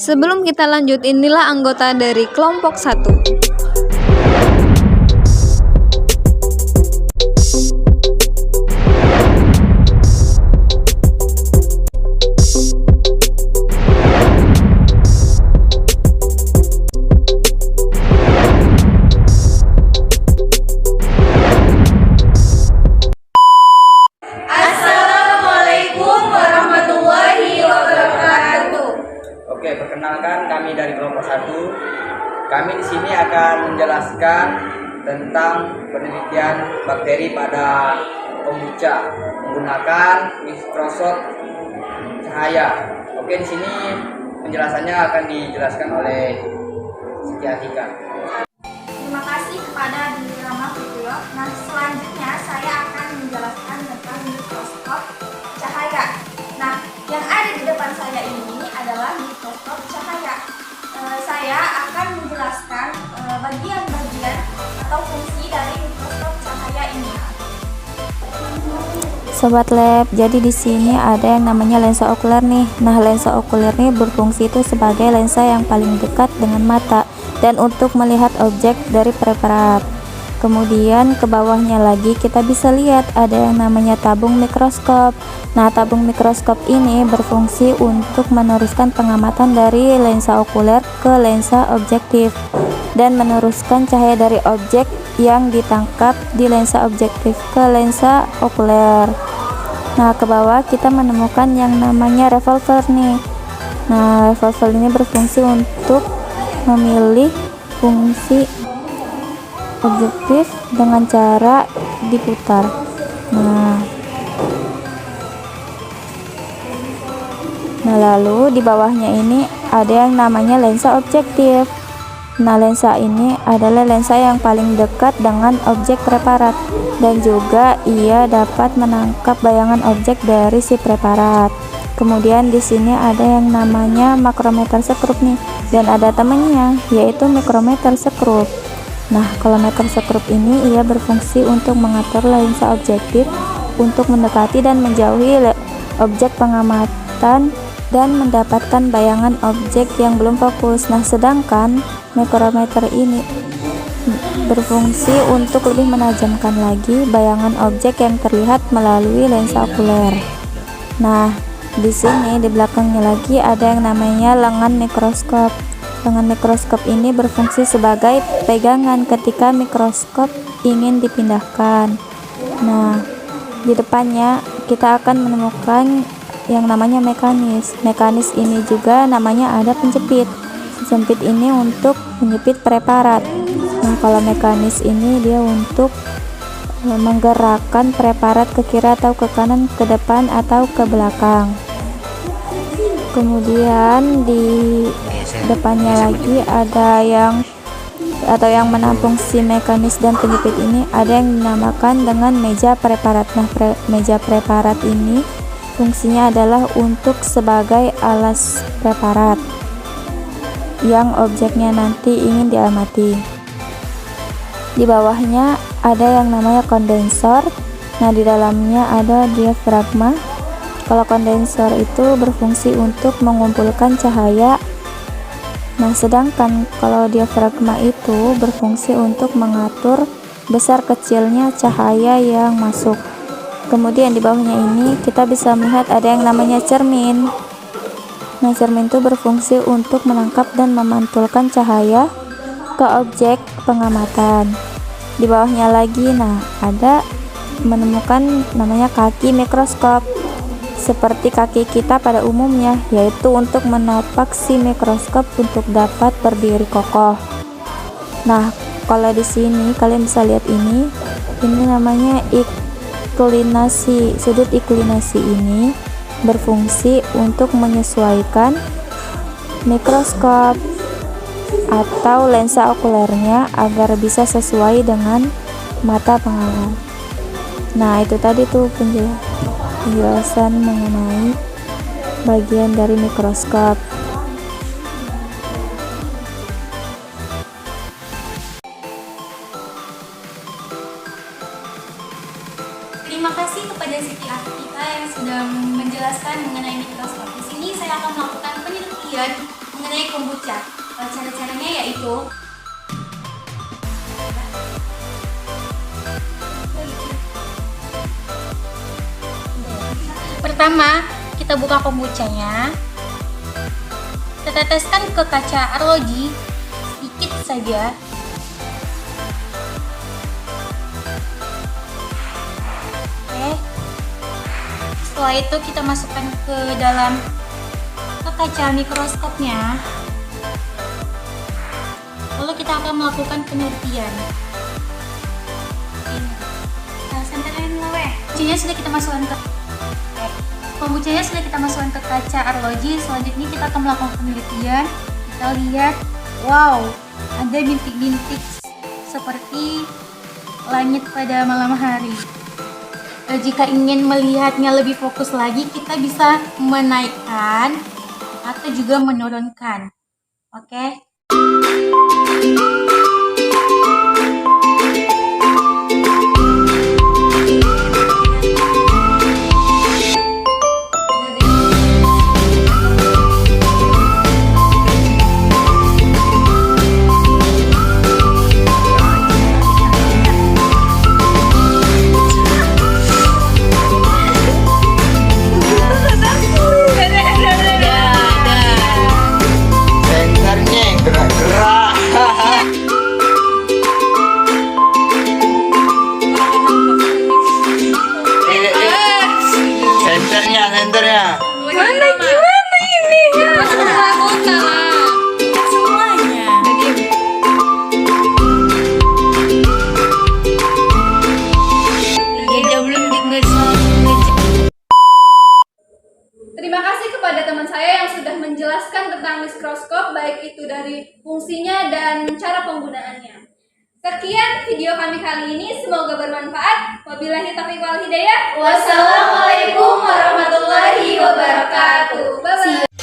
Sebelum kita lanjut, inilah anggota dari kelompok 1. Oke, perkenalkan kami dari kelompok 1. Kami di sini akan menjelaskan tentang penelitian bakteri pada kombucha menggunakan mikroskop cahaya. Oke, di sini penjelasannya akan dijelaskan oleh Siti Atika. Terima kasih kepada Dwi Rama Fitrio. Nah, selanjutnya saya akan menjelaskan tentang mikroskop cahaya. Nah, yang ada di depan saya ini adalah mikroskop cahaya. Saya akan menjelaskan bagian-bagian atau fungsi dari mikroskop cahaya ini. Sobat Lab, jadi di sini ada yang namanya lensa okuler nih. Nah, lensa okuler ini berfungsi itu sebagai lensa yang paling dekat dengan mata dan untuk melihat objek dari preparat. Kemudian ke bawahnya lagi kita bisa lihat ada yang namanya tabung mikroskop. Nah, tabung mikroskop ini berfungsi untuk meneruskan pengamatan dari lensa okuler ke lensa objektif dan meneruskan cahaya dari objek yang ditangkap di lensa objektif ke lensa okuler. Nah, ke bawah kita menemukan yang namanya revolver nih. Nah, revolver ini berfungsi untuk memilih fungsi objektif dengan cara diputar. Nah, lalu di bawahnya ini ada yang namanya lensa objektif. Nah, lensa ini adalah lensa yang paling dekat dengan objek preparat dan juga ia dapat menangkap bayangan objek dari si preparat. Kemudian di sini ada yang namanya makrometer sekrup nih dan ada temannya yaitu mikrometer sekrup. Nah, kalau mikroskop ini ia berfungsi untuk mengatur lensa objektif untuk mendekati dan menjauhi objek pengamatan dan mendapatkan bayangan objek yang belum fokus. Nah, sedangkan mikrometer ini berfungsi untuk lebih menajamkan lagi bayangan objek yang terlihat melalui lensa okuler. Nah, di sini di belakangnya lagi ada yang namanya lengan mikroskop. Lengan mikroskop ini berfungsi sebagai pegangan ketika mikroskop ingin dipindahkan. Nah, di depannya kita akan menemukan yang namanya mekanis. Mekanis ini juga namanya ada penjepit. Penjepit ini untuk menjepit preparat. Nah, kalau mekanis ini dia untuk menggerakkan preparat ke kiri atau ke kanan, ke depan atau ke belakang. Kemudian di depannya lagi ada yang menampung si mekanis dan penjepit ini ada yang dinamakan dengan meja preparat. Nah, meja preparat ini fungsinya adalah untuk sebagai alas preparat yang objeknya nanti ingin diamati. Di bawahnya ada yang namanya kondensor. Nah, di dalamnya ada diafragma. Kalau kondensor itu berfungsi untuk mengumpulkan cahaya. Nah, sedangkan kalau diafragma itu berfungsi untuk mengatur besar kecilnya cahaya yang masuk. Kemudian di bawahnya ini kita bisa melihat ada yang namanya cermin. Nah, cermin itu berfungsi untuk menangkap dan memantulkan cahaya ke objek pengamatan. Di bawahnya lagi, nah, ada menemukan namanya kaki mikroskop. Seperti kaki kita pada umumnya, yaitu untuk menopak si mikroskop untuk dapat berdiri kokoh. Nah, kalau di sini kalian bisa lihat ini namanya iklinasi. Sudut iklinasi ini berfungsi untuk menyesuaikan mikroskop atau lensa okulernya agar bisa sesuai dengan mata pengamatan. Nah, itu tadi tuh penjelasan mengenai bagian dari mikroskop. belajar mengenai kombucha. Cara-caranya yaitu pertama, kita buka kombuchanya. Kita teteskan ke kaca arloji sedikit saja. Oke. Setelah itu kita masukkan ke dalam kaca mikroskopnya. Lalu kita akan melakukan penelitian. Kombuchanya sudah kita masukkan ke kaca arloji. Selanjutnya kita akan melakukan penelitian. Kita lihat, wow, ada bintik-bintik seperti langit pada malam hari. Jika ingin melihatnya lebih fokus lagi, kita bisa menaikkan atau juga menurunkan. Oke. Senternya yang gerak-gerak. Senternya. Mana gimana ini? Anggota lah. Semuanya. Terima kasih kepada teman saya yang sudah menjelaskan tentang mikroskop, baik itu dari fungsinya dan cara penggunaannya. Sekian video kami kali ini, semoga bermanfaat. Wabillahi taufiq wal hidayah. Wassalamualaikum warahmatullahi wabarakatuh. Bye bye.